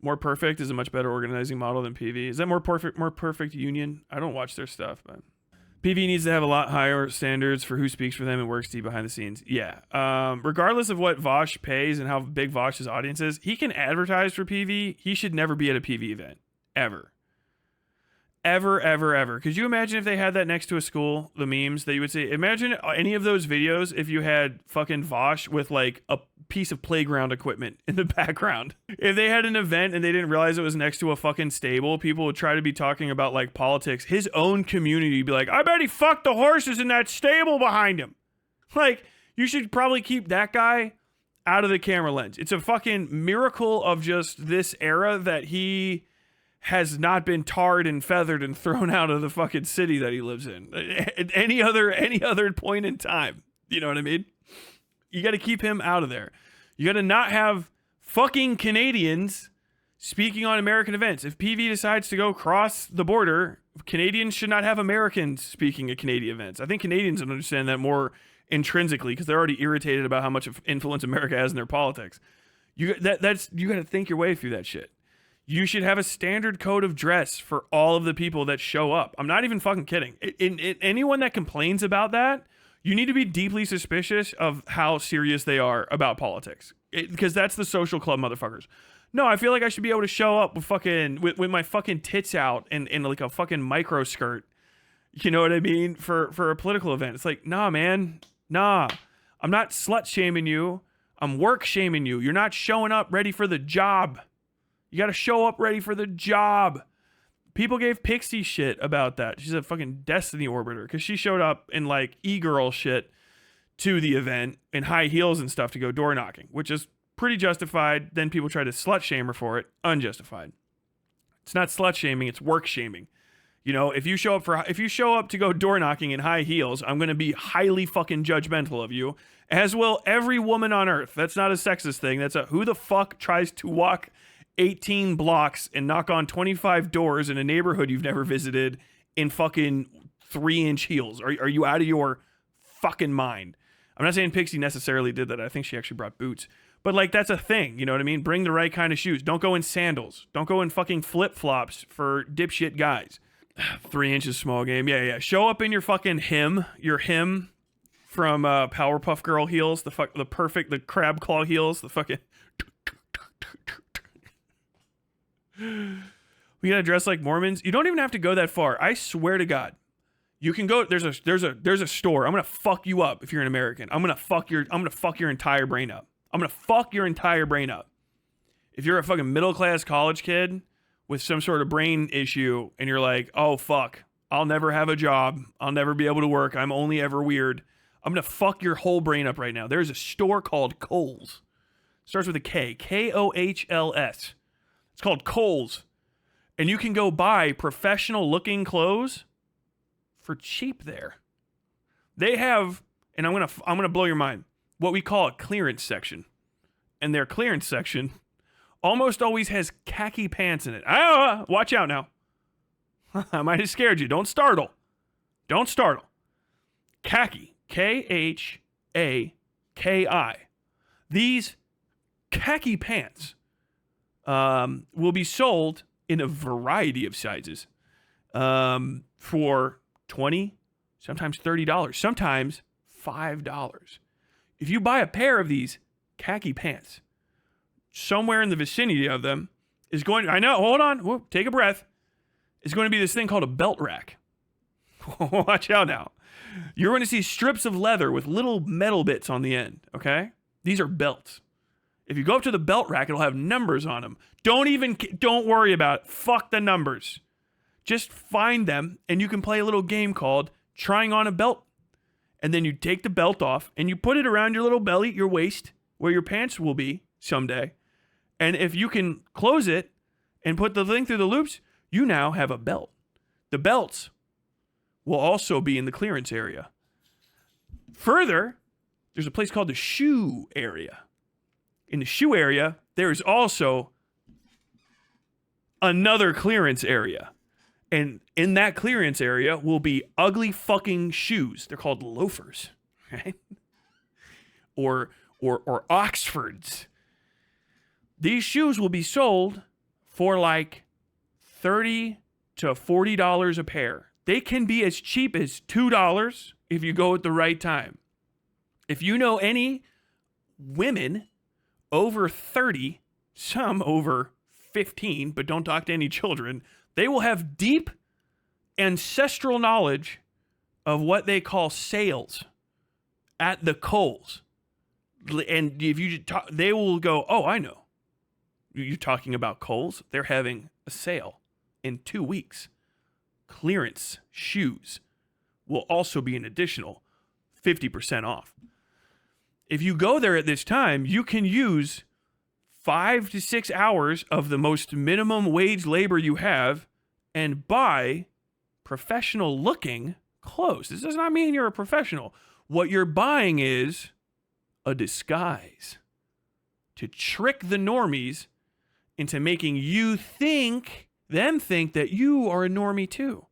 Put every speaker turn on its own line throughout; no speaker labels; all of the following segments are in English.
More Perfect is a much better organizing model than PV. Is that More Perfect Union? I don't watch their stuff, but PV needs to have a lot higher standards for who speaks for them and works deep behind the scenes. Yeah. Regardless of what Vosh pays and how big Vosh's audience is, he can advertise for PV. He should never be at a PV event. Ever. Ever. Could you imagine if they had that next to a school, the memes that you would see? Imagine any of those videos if you had fucking Vosh with like a piece of playground equipment in the background. If they had an event and they didn't realize it was next to a fucking stable, people would try to be talking about like politics. His own community would be like, I bet he fucked the horses in that stable behind him. Like, you should probably keep that guy out of the camera lens. It's a fucking miracle of just this era that he has not been tarred and feathered and thrown out of the fucking city that he lives in. At any other point in time. You know what I mean? You got to keep him out of there. You got to not have fucking Canadians speaking on American events. If PV decides to go cross the border, Canadians should not have Americans speaking at Canadian events. I think Canadians would understand that more intrinsically because they're already irritated about how much of influence America has in their politics. You got to think your way through that shit. You should have a standard code of dress for all of the people that show up. I'm not even fucking kidding. Anyone that complains about that, you need to be deeply suspicious of how serious they are about politics. Because that's the social club motherfuckers. No, I feel like I should be able to show up with my fucking tits out and like a fucking micro skirt. You know what I mean? For a political event. It's like, nah, man. Nah. I'm not slut shaming you. I'm work shaming you. You're not showing up ready for the job. You got to show up ready for the job. People gave Pixie shit about that. She's a fucking Destiny Orbiter because she showed up in like e-girl shit to the event in high heels and stuff to go door knocking, which is pretty justified. Then people try to slut shame her for it. Unjustified. It's not slut shaming. It's work shaming. You know, if you show up to go door knocking in high heels, I'm going to be highly fucking judgmental of you, as will every woman on earth. That's not a sexist thing. That's a who the fuck tries to walk 18 blocks and knock on 25 doors in a neighborhood you've never visited in fucking 3-inch heels. Are you out of your fucking mind? I'm not saying Pixie necessarily did that. I think she actually brought boots. But like, that's a thing. You know what I mean? Bring the right kind of shoes. Don't go in sandals. Don't go in fucking flip-flops for dipshit guys. 3 inches small game. Yeah. Show up in your fucking him from Powerpuff Girl heels. The crab claw heels. The fucking... We gotta dress like Mormons. You don't even have to go that far. I swear to God, you can go. There's a store. I'm gonna fuck you up if you're an American. I'm gonna fuck your entire brain up. I'm gonna fuck your entire brain up. If you're a fucking middle class college kid with some sort of brain issue and you're like, oh fuck, I'll never have a job. I'll never be able to work. I'm only ever weird. I'm gonna fuck your whole brain up right now. There's a store called Kohls. Starts with a K. Kohls. It's called Kohls. And you can go buy professional looking clothes for cheap there. They have, and I'm gonna blow your mind, what we call a clearance section. And their clearance section almost always has khaki pants in it. Watch out now. I might have scared you. Don't startle. Khaki. Khaki. These khaki pants will be sold in a variety of sizes for $20, sometimes $30, sometimes $5. If you buy a pair of these khaki pants, somewhere in the vicinity of them is going to, I know, hold on, whoa, take a breath. It's going to be this thing called a belt rack. Watch out now. You're going to see strips of leather with little metal bits on the end, okay? These are belts. If you go up to the belt rack, it'll have numbers on them. Don't worry about it. Fuck the numbers. Just find them, and you can play a little game called Trying On a Belt. And then you take the belt off, and you put it around your little belly, your waist, where your pants will be someday. And if you can close it and put the thing through the loops, you now have a belt. The belts will also be in the clearance area. Further, there's a place called the shoe area. In the shoe area, there is also another clearance area. And in that clearance area will be ugly fucking shoes. They're called loafers, right? Or Oxfords. These shoes will be sold for like $30 to $40 a pair. They can be as cheap as $2 if you go at the right time. If you know any women over 30, some over 15, but don't talk to any children, they will have deep ancestral knowledge of what they call sales at the Kohls. And if you talk, they will go, oh, I know. You're talking about Kohls? They're having a sale in 2 weeks. Clearance shoes will also be an additional 50% off. If you go there at this time, you can use 5 to 6 hours of the most minimum wage labor you have and buy professional looking clothes. This does not mean you're a professional. What you're buying is a disguise to trick the normies into making you think that you are a normie too.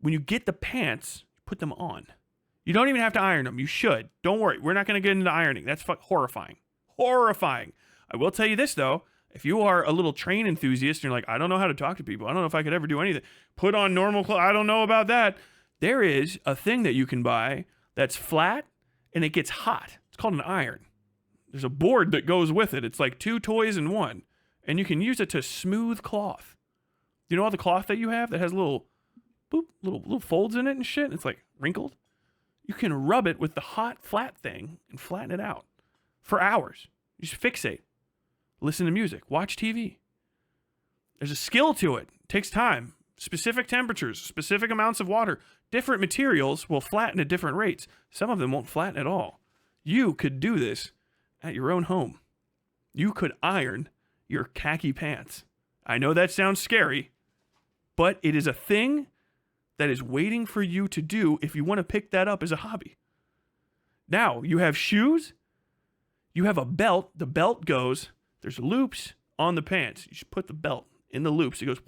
When you get the pants, put them on. You don't even have to iron them. You should. Don't worry. We're not going to get into ironing. That's horrifying. Horrifying. I will tell you this, though. If you are a little train enthusiast and you're like, I don't know how to talk to people. I don't know if I could ever do anything. Put on normal clothes. I don't know about that. There is a thing that you can buy that's flat and it gets hot. It's called an iron. There's a board that goes with it. It's like 2 toys in one. And you can use it to smooth cloth. You know all the cloth that you have that has little folds in it and shit? It's like wrinkled. You can rub it with the hot flat thing and flatten it out for hours. You just fixate. Listen to music. Watch TV. There's a skill to it. It takes time. Specific temperatures, specific amounts of water. Different materials will flatten at different rates. Some of them won't flatten at all. You could do this at your own home. You could iron your khaki pants. I know that sounds scary, but it is a thing that is waiting for you to do if you want to pick that up as a hobby. Now, you have shoes. You have a belt. The belt goes, there's loops on the pants. You just put the belt in the loops. It goes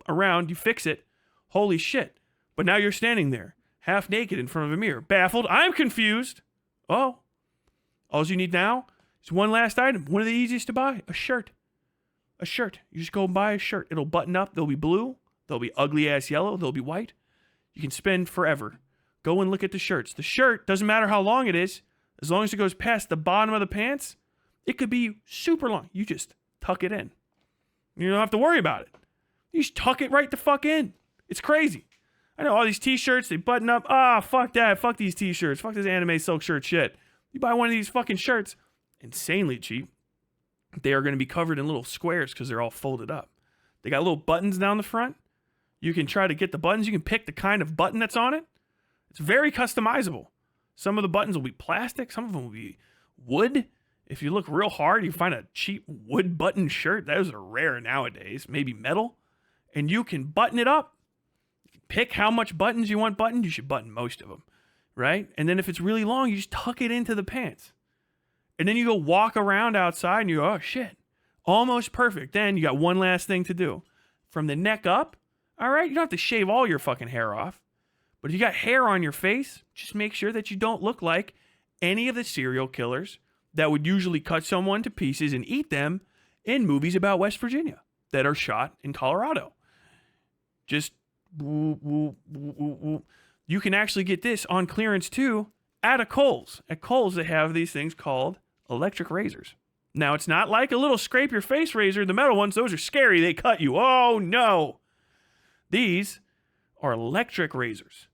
around. You fix it. Holy shit. But now you're standing there, half naked in front of a mirror. Baffled. I'm confused. Oh. All you need now is one last item. One of the easiest to buy. A shirt. A shirt. You just go and buy a shirt. It'll button up. They'll be blue. They'll be ugly ass yellow. They'll be white. You can spend forever. Go and look at the shirts. The shirt, doesn't matter how long it is, as long as it goes past the bottom of the pants, it could be super long. You just tuck it in. You don't have to worry about it. You just tuck it right the fuck in. It's crazy. I know all these t-shirts, they button up. Fuck that. Fuck these t-shirts. Fuck this anime silk shirt shit. You buy one of these fucking shirts, insanely cheap. They are going to be covered in little squares because they're all folded up. They got little buttons down the front. You can try to get the buttons. You can pick the kind of button that's on it. It's very customizable. Some of the buttons will be plastic. Some of them will be wood. If you look real hard, you find a cheap wood button shirt. Those are rare nowadays. Maybe metal. And you can button it up. Pick how much buttons you want buttoned. You should button most of them, right? And then if it's really long, you just tuck it into the pants. And then you go walk around outside and you go, oh shit, almost perfect. Then you got one last thing to do. From the neck up, all right, you don't have to shave all your fucking hair off. But if you got hair on your face, just make sure that you don't look like any of the serial killers that would usually cut someone to pieces and eat them in movies about West Virginia that are shot in Colorado. Just woo, woo, woo, woo, woo. You can actually get this on clearance too at a Kohls. At Kohls, they have these things called electric razors. Now, it's not like a little scrape your face razor. The metal ones, those are scary. They cut you. Oh, no. These are electric razors.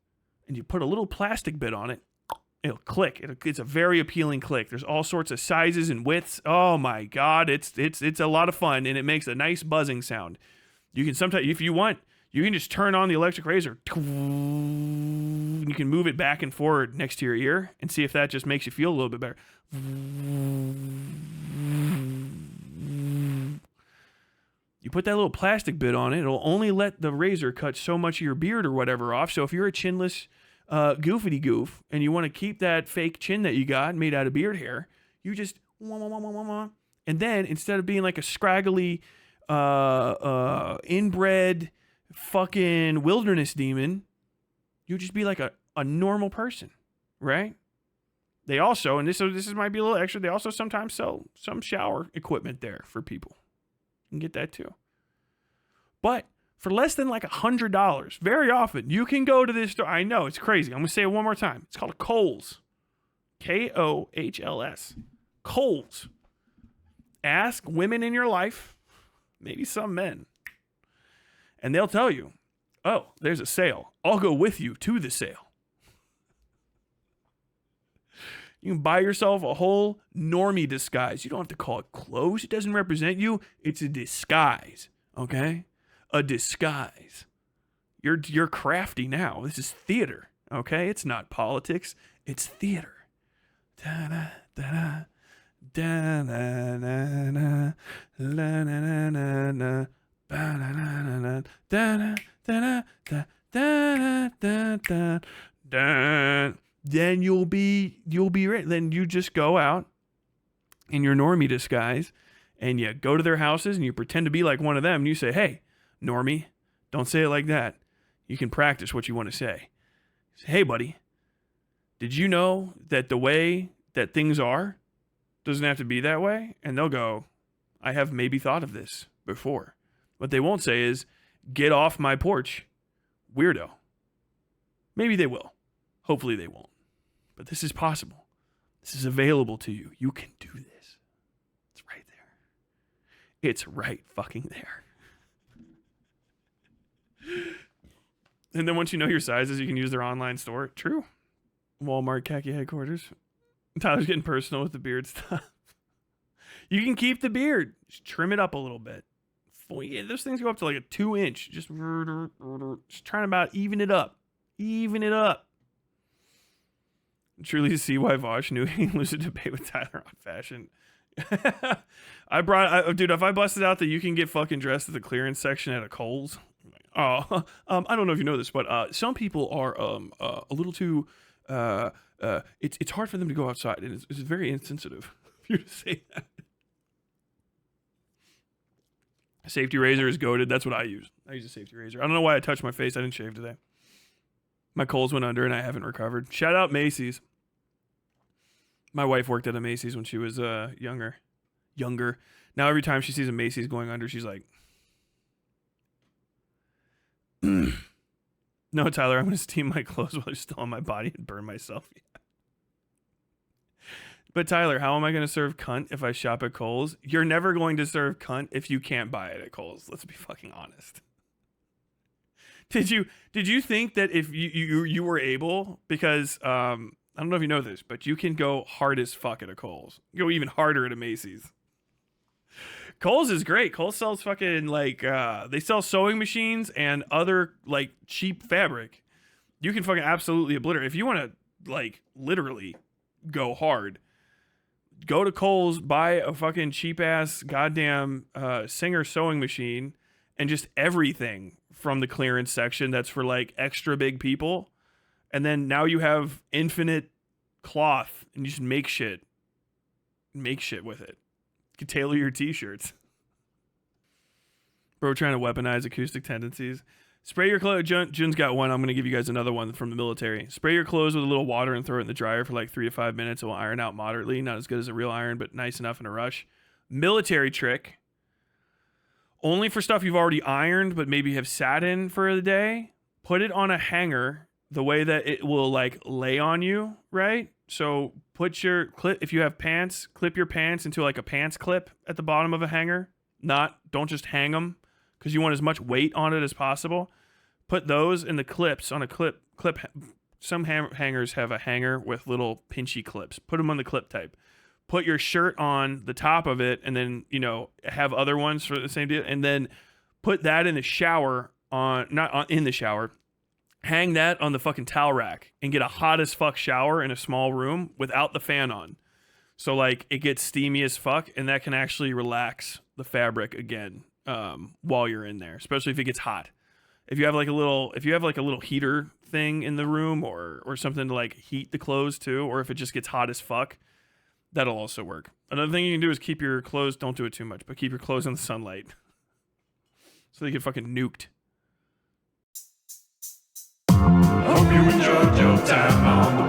And you put a little plastic bit on it. It'll click. It's a very appealing click. There's all sorts of sizes and widths. Oh, my God. It's a lot of fun, and it makes a nice buzzing sound. You can sometimes, if you want, you can just turn on the electric razor. You can move it back and forward next to your ear and see if that just makes you feel a little bit better. You put that little plastic bit on it, it'll only let the razor cut so much of your beard or whatever off. So if you're a chinless goofity goof and you want to keep that fake chin that you got made out of beard hair, you just and then instead of being like a scraggly inbred fucking wilderness demon, you just be like a normal person, right? They also, and this might be a little extra, they also sometimes sell some shower equipment there for people. You can get that too. But for less than like $100, very often, you can go to this store. I know, it's crazy. I'm going to say it one more time. It's called a Kohls. Kohls. Kohls. Ask women in your life, maybe some men, and they'll tell you, oh, there's a sale. I'll go with you to the sale. You can buy yourself a whole normie disguise. You don't have to call it clothes. It doesn't represent you. It's a disguise, okay? A disguise. You're crafty now. This is theater, okay? It's not politics. It's theater. Da-da, da-da. Da-na-na-na, la-na-na-na-na, ba-na-na-na-na, da-da-da-da-da-da-da-da. Then you'll be ready. Then you just go out in your normie disguise and you go to their houses and you pretend to be like one of them. And you say, hey, normie, don't say it like that. You can practice what you want to say. Say, hey, buddy, did you know that the way that things are doesn't have to be that way? And they'll go, I have maybe thought of this before. What they won't say is, get off my porch, weirdo. Maybe they will. Hopefully they won't. But this is possible. This is available to you. You can do this. It's right there. It's right fucking there. And then once you know your sizes, you can use their online store. True. Walmart khaki headquarters. Tyler's getting personal with the beard stuff. You can keep the beard. Just trim it up a little bit. Yeah, those things go up to like a 2-inch. Just trying to about even it up. Even it up. Truly see why Vosh knew he lose a debate with Tyler on fashion. Dude, if I busted out that you can get fucking dressed at the clearance section at a Kohls. I don't know if you know this, but some people are a little too... it's hard for them to go outside, and it's very insensitive for you to say that. A safety razor is goated. That's what I use. I use a safety razor. I don't know why I touched my face. I didn't shave today. My Kohls went under, and I haven't recovered. Shout out Macy's. My wife worked at a Macy's when she was younger. Now every time she sees a Macy's going under, she's like, no, Tyler, I'm going to steam my clothes while they're still on my body and burn myself. Yeah. But Tyler, how am I going to serve cunt if I shop at Kohls? You're never going to serve cunt if you can't buy it at Kohls. Let's be fucking honest. Did you think that if you were able, because I don't know if you know this, but you can go hard as fuck at a Kohls. You go even harder at a Macy's. Kohls is great. Kohls sells fucking like they sell sewing machines and other like cheap fabric. You can fucking absolutely obliterate. If you want to like literally go hard, go to Kohls, buy a fucking cheap ass goddamn Singer sewing machine and just everything from the clearance section that's for like extra big people. And then now you have infinite cloth and you just make shit with it. You can tailor your t-shirts. Bro, trying to weaponize acoustic tendencies. Spray your clothes. Jun's got one. I'm going to give you guys another one from the military. Spray your clothes with a little water and throw it in the dryer for like 3 to 5 minutes. It will iron out moderately. Not as good as a real iron, but nice enough in a rush. Military trick. Only for stuff you've already ironed, but maybe have sat in for the day. Put it on a hanger the way that it will like lay on you, right? So put your clip, if you have pants, clip your pants into like a pants clip at the bottom of a hanger. Don't just hang them because you want as much weight on it as possible. Put those in the clips on a clip. Some hangers have a hanger with little pinchy clips. Put them on the clip type. Put your shirt on the top of it and then, have other ones for the same deal. And then put that in the shower in the shower. Hang that on the fucking towel rack and get a hot as fuck shower in a small room without the fan on. So like it gets steamy as fuck and that can actually relax the fabric again while you're in there, especially if it gets hot. If you have like a little heater thing in the room or something to like heat the clothes too, or if it just gets hot as fuck, that'll also work. Another thing you can do is keep your clothes, don't do it too much, but keep your clothes in the sunlight so they get fucking nuked.
Hope you enjoyed your time on the